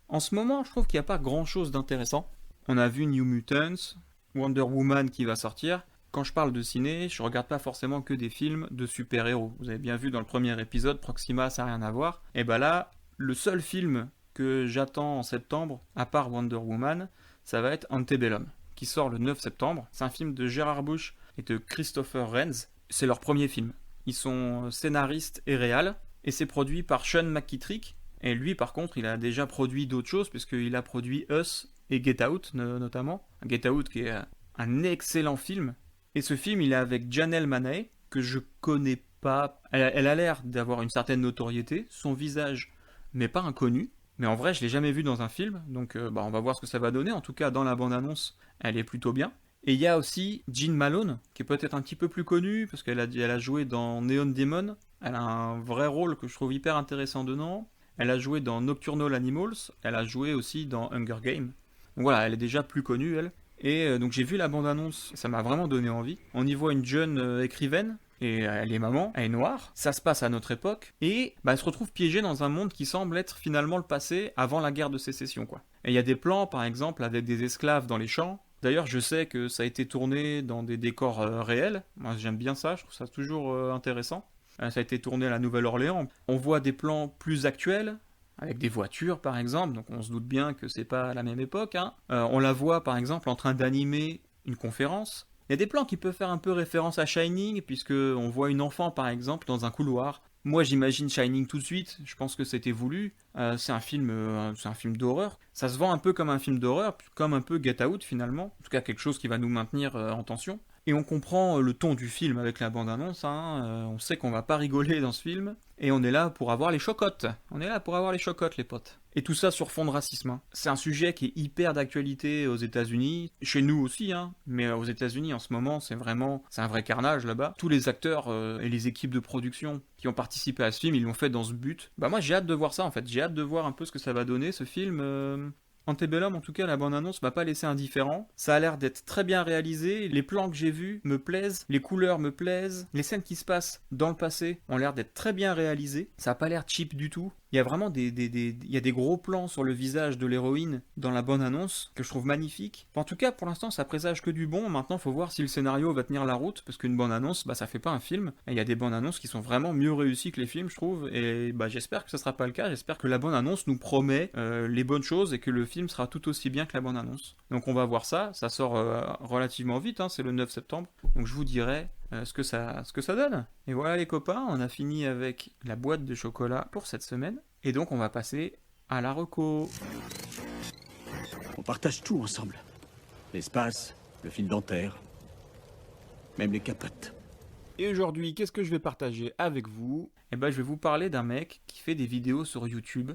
En ce moment, je trouve qu'il n'y a pas grand chose d'intéressant. On a vu New Mutants, Wonder Woman qui va sortir. Quand je parle de ciné, je regarde pas forcément que des films de super-héros. Vous avez bien vu dans le premier épisode, Proxima, ça n'a rien à voir. Et ben là, le seul film que j'attends en septembre, à part Wonder Woman, ça va être Antebellum, qui sort le 9 septembre. C'est un film de Gérard Bush et de Christopher Renz. C'est leur premier film. Ils sont scénaristes et réals, et c'est produit par Sean McKittrick. Et lui, par contre, il a déjà produit d'autres choses, puisqu'il a produit Us et Get Out, notamment. Get Out, qui est un excellent film. Et ce film, il est avec Janelle Monáe, que je connais pas. Elle a l'air d'avoir une certaine notoriété. Son visage m'est pas inconnu. Mais en vrai, je l'ai jamais vu dans un film. Donc, on va voir ce que ça va donner. En tout cas, dans la bande-annonce, elle est plutôt bien. Et il y a aussi Jean Malone, qui est peut-être un petit peu plus connue, parce qu'elle a joué dans Neon Demon. Elle a un vrai rôle que je trouve hyper intéressant dedans. Elle a joué dans Nocturnal Animals. Elle a joué aussi dans Hunger Games. Donc voilà, elle est déjà plus connue, elle. Et donc j'ai vu la bande-annonce, ça m'a vraiment donné envie. On y voit une jeune écrivaine, et elle est maman, elle est noire, ça se passe à notre époque, et elle se retrouve piégée dans un monde qui semble être finalement le passé avant la guerre de sécession, quoi. Et il y a des plans, par exemple, avec des esclaves dans les champs. D'ailleurs, je sais que ça a été tourné dans des décors réels. Moi, j'aime bien ça, je trouve ça toujours intéressant. Ça a été tourné à la Nouvelle-Orléans. On voit des plans plus actuels, avec des voitures par exemple, donc on se doute bien que c'est pas la même époque. On la voit par exemple en train d'animer une conférence. Il y a des plans qui peuvent faire un peu référence à Shining, puisque on voit une enfant par exemple dans un couloir. Moi j'imagine Shining tout de suite, je pense que c'était voulu. C'est un film d'horreur. Ça se vend un peu comme un film d'horreur, comme un peu Get Out finalement. En tout cas quelque chose qui va nous maintenir en tension. Et on comprend le ton du film avec la bande-annonce, on sait qu'on va pas rigoler dans ce film, et on est là pour avoir les chocottes. On est là pour avoir les chocottes, les potes. Et tout ça sur fond de racisme. C'est un sujet qui est hyper d'actualité aux États-Unis, chez nous aussi, mais aux États-Unis en ce moment, c'est un vrai carnage là-bas. Tous les acteurs et les équipes de production qui ont participé à ce film, ils l'ont fait dans ce but. Moi j'ai hâte de voir ça en fait, j'ai hâte de voir un peu ce que ça va donner ce film. Antebellum, en tout cas, la bande-annonce m'a pas laissé indifférent. Ça a l'air d'être très bien réalisé. Les plans que j'ai vus me plaisent, les couleurs me plaisent, les scènes qui se passent dans le passé ont l'air d'être très bien réalisées. Ça a pas l'air cheap du tout. Il y a vraiment il y a des gros plans sur le visage de l'héroïne dans la bande-annonce que je trouve magnifique. En tout cas, pour l'instant, ça présage que du bon. Maintenant, faut voir si le scénario va tenir la route, parce qu'une bande-annonce, ça fait pas un film. Et il y a des bandes-annonces qui sont vraiment mieux réussies que les films, je trouve. Et j'espère que ça sera pas le cas. J'espère que la bande-annonce nous promet les bonnes choses et que le film sera tout aussi bien que la bande-annonce. Donc on va voir ça. Ça sort relativement vite, c'est le 9 septembre. Donc je vous dirai ce que ça donne. Et voilà les copains, on a fini avec la boîte de chocolat pour cette semaine. Et donc on va passer à la reco. On partage tout ensemble. L'espace, le fil dentaire, même les capotes. Et aujourd'hui, qu'est-ce que je vais partager avec vous ? Je vais vous parler d'un mec qui fait des vidéos sur YouTube.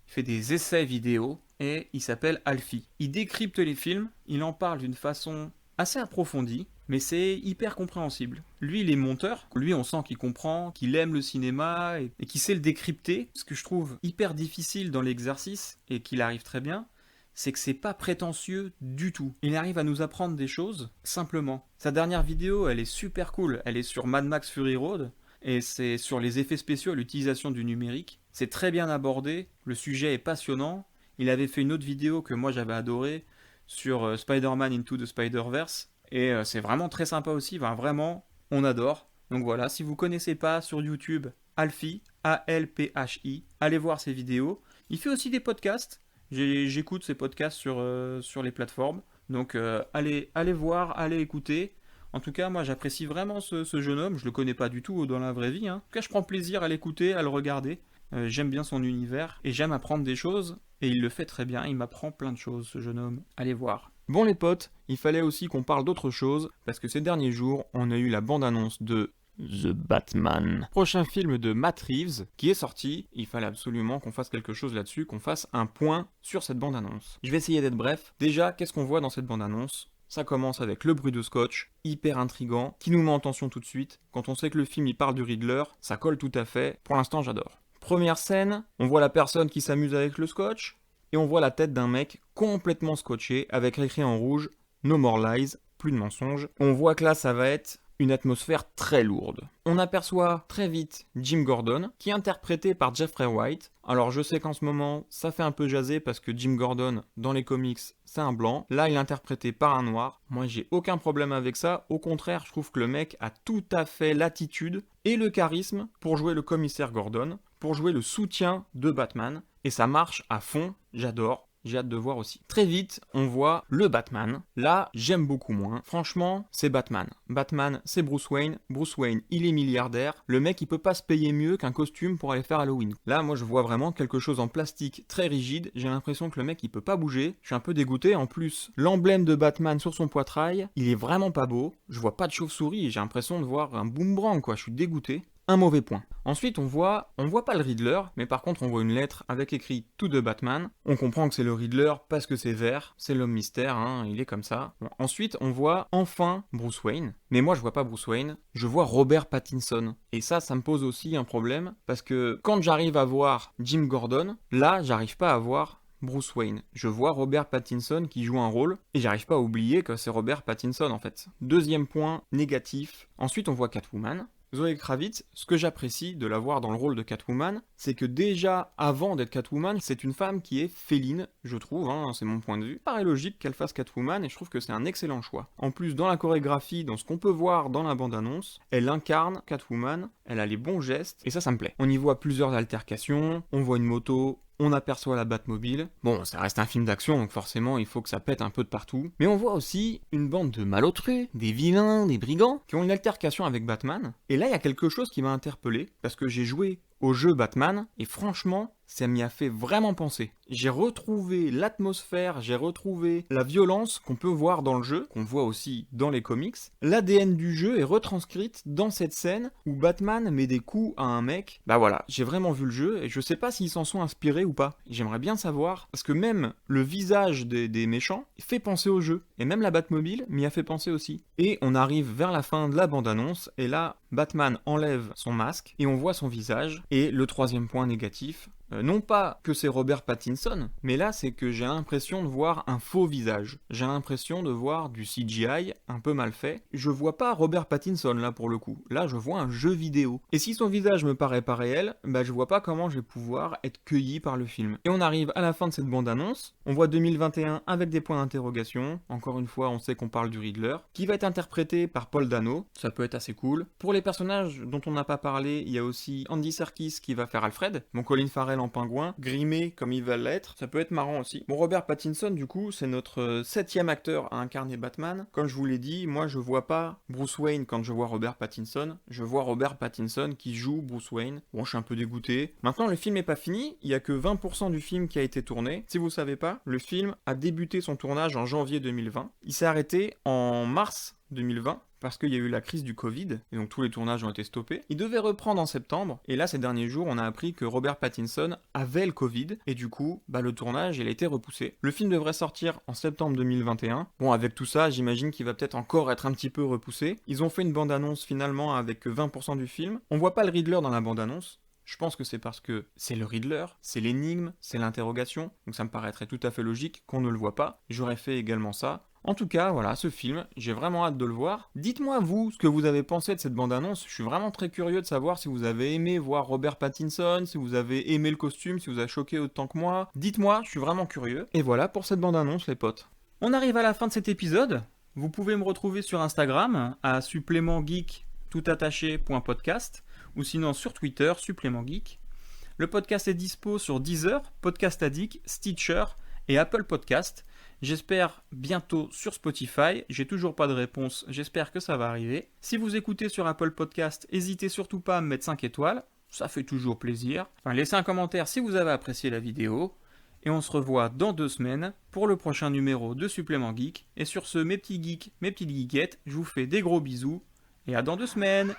Il fait des essais vidéo et il s'appelle Alfie. Il décrypte les films, il en parle d'une façon assez approfondie, mais c'est hyper compréhensible. Lui, il est monteur, lui on sent qu'il comprend, qu'il aime le cinéma et qu'il sait le décrypter. Ce que je trouve hyper difficile dans l'exercice, et qu'il arrive très bien, c'est que c'est pas prétentieux du tout. Il arrive à nous apprendre des choses simplement. Sa dernière vidéo, elle est super cool, elle est sur Mad Max Fury Road, et c'est sur les effets spéciaux et l'utilisation du numérique. C'est très bien abordé, le sujet est passionnant. Il avait fait une autre vidéo que moi j'avais adorée sur Spider-Man Into the Spider-Verse, et c'est vraiment très sympa aussi, vraiment, on adore. Donc voilà, si vous connaissez pas sur YouTube, Alfie, A-L-P-H-I, allez voir ses vidéos. Il fait aussi des podcasts, j'écoute ses podcasts sur les plateformes, donc allez voir, allez écouter. En tout cas, moi j'apprécie vraiment ce jeune homme, je le connais pas du tout dans la vraie vie. En tout cas, je prends plaisir à l'écouter, à le regarder. J'aime bien son univers et j'aime apprendre des choses, et il le fait très bien, il m'apprend plein de choses, ce jeune homme. Allez voir. Bon les potes, il fallait aussi qu'on parle d'autre chose, parce que ces derniers jours, on a eu la bande-annonce de The Batman, prochain film de Matt Reeves, qui est sorti. Il fallait absolument qu'on fasse quelque chose là-dessus, qu'on fasse un point sur cette bande-annonce. Je vais essayer d'être bref. Déjà, qu'est-ce qu'on voit dans cette bande-annonce ? Ça commence avec le bruit de scotch, hyper intriguant, qui nous met en tension tout de suite. Quand on sait que le film il parle du Riddler, ça colle tout à fait. Pour l'instant, j'adore. Première scène, on voit la personne qui s'amuse avec le scotch, et on voit la tête d'un mec complètement scotché, avec écrit en rouge « No more lies », plus de mensonges. On voit que là, ça va être une atmosphère très lourde. On aperçoit très vite Jim Gordon, qui est interprété par Jeffrey Wright. Alors je sais qu'en ce moment, ça fait un peu jaser parce que Jim Gordon, dans les comics, c'est un blanc. Là, il est interprété par un noir. Moi, j'ai aucun problème avec ça. Au contraire, je trouve que le mec a tout à fait l'attitude et le charisme pour jouer le commissaire Gordon, pour jouer le soutien de Batman. Et ça marche à fond, j'adore. J'ai hâte de voir aussi. Très vite, on voit le Batman. Là, j'aime beaucoup moins. Franchement, c'est Batman. Batman, c'est Bruce Wayne. Bruce Wayne, il est milliardaire. Le mec, il peut pas se payer mieux qu'un costume pour aller faire Halloween. Là, moi, je vois vraiment quelque chose en plastique très rigide. J'ai l'impression que le mec, il peut pas bouger. Je suis un peu dégoûté. En plus, l'emblème de Batman sur son poitrail, il est vraiment pas beau. Je vois pas de chauve-souris et j'ai l'impression de voir un boomerang, quoi. Je suis dégoûté. Un mauvais point. Ensuite, on voit pas le Riddler, mais par contre, on voit une lettre avec écrit « To the Batman ». On comprend que c'est le Riddler parce que c'est vert, c'est l'homme mystère, hein, il est comme ça. Bon, ensuite, on voit enfin Bruce Wayne. Mais moi, je vois pas Bruce Wayne, je vois Robert Pattinson. Et ça me pose aussi un problème, parce que quand j'arrive à voir Jim Gordon, là, j'arrive pas à voir Bruce Wayne. Je vois Robert Pattinson qui joue un rôle, et j'arrive pas à oublier que c'est Robert Pattinson, en fait. Deuxième point négatif. Ensuite, on voit Catwoman. Zoé Kravitz, ce que j'apprécie de la voir dans le rôle de Catwoman, c'est que déjà, avant d'être Catwoman, c'est une femme qui est féline, je trouve, hein, c'est mon point de vue. Paraît logique qu'elle fasse Catwoman, et je trouve que c'est un excellent choix. En plus, dans la chorégraphie, dans ce qu'on peut voir dans la bande-annonce, elle incarne Catwoman, elle a les bons gestes, et ça me plaît. On y voit plusieurs altercations, on voit une moto, on aperçoit la Batmobile. Bon, ça reste un film d'action, donc forcément, il faut que ça pète un peu de partout. Mais on voit aussi une bande de malotrus, des vilains, des brigands, qui ont une altercation avec Batman. Et là, il y a quelque chose qui m'a interpellé, parce que j'ai joué au jeu Batman, et franchement, ça m'y a fait vraiment penser. J'ai retrouvé l'atmosphère, j'ai retrouvé la violence qu'on peut voir dans le jeu, qu'on voit aussi dans les comics. L'ADN du jeu est retranscrite dans cette scène où Batman met des coups à un mec. Bah voilà, j'ai vraiment vu le jeu et je sais pas s'ils s'en sont inspirés ou pas. J'aimerais bien savoir, parce que même le visage des méchants fait penser au jeu. Et même la Batmobile m'y a fait penser aussi. Et on arrive vers la fin de la bande-annonce, et là, Batman enlève son masque et on voit son visage. Et le troisième point négatif, non pas que c'est Robert Pattinson, mais là c'est que j'ai l'impression de voir un faux visage. J'ai l'impression de voir du CGI un peu mal fait. Je vois pas Robert Pattinson là pour le coup. Là je vois un jeu vidéo. Et si son visage me paraît pas réel, bah je vois pas comment je vais pouvoir être cueilli par le film. Et on arrive à la fin de cette bande-annonce. On voit 2021 avec des points d'interrogation. Encore une fois, on sait qu'on parle du Riddler, qui va être interprété par Paul Dano. Ça peut être assez cool. Pour les personnages dont on n'a pas parlé, il y a aussi Andy Serkis qui va faire Alfred. Bon, Colin Farrell en pingouin, grimé comme il va l'être, ça peut être marrant aussi. Bon, Robert Pattinson, du coup, c'est notre 7e acteur à incarner Batman. Comme je vous l'ai dit, moi je vois pas Bruce Wayne quand je vois Robert Pattinson, je vois Robert Pattinson qui joue Bruce Wayne. Bon, je suis un peu dégoûté. Maintenant, le film est pas fini, il y a que 20% du film qui a été tourné. Si vous savez pas, le film a débuté son tournage en janvier 2020. Il s'est arrêté en mars 2020, parce qu'il y a eu la crise du Covid, et donc tous les tournages ont été stoppés. Il devait reprendre en septembre, et là, ces derniers jours, on a appris que Robert Pattinson avait le Covid, et du coup, le tournage, il a été repoussé. Le film devrait sortir en septembre 2021. Bon, avec tout ça, j'imagine qu'il va peut-être encore être un petit peu repoussé. Ils ont fait une bande-annonce finalement avec 20% du film. On voit pas le Riddler dans la bande-annonce. Je pense que c'est parce que c'est le Riddler, c'est l'énigme, c'est l'interrogation, donc ça me paraîtrait tout à fait logique qu'on ne le voit pas. J'aurais fait également ça. En tout cas, voilà, ce film, j'ai vraiment hâte de le voir. Dites-moi, vous, ce que vous avez pensé de cette bande-annonce. Je suis vraiment très curieux de savoir si vous avez aimé voir Robert Pattinson, si vous avez aimé le costume, si vous a choqué autant que moi. Dites-moi, je suis vraiment curieux. Et voilà pour cette bande-annonce, les potes. On arrive à la fin de cet épisode. Vous pouvez me retrouver sur Instagram, à supplémentgeek.podcast, ou sinon sur Twitter, Supplément Geek. Le podcast est dispo sur Deezer, Podcast Addict, Stitcher et Apple Podcast. J'espère bientôt sur Spotify. J'ai toujours pas de réponse, j'espère que ça va arriver. Si vous écoutez sur Apple Podcast, n'hésitez surtout pas à me mettre 5 étoiles, ça fait toujours plaisir. Enfin, laissez un commentaire si vous avez apprécié la vidéo. Et on se revoit dans 2 semaines pour le prochain numéro de Supplément Geek. Et sur ce, mes petits geeks, mes petites geekettes, je vous fais des gros bisous et à dans 2 semaines.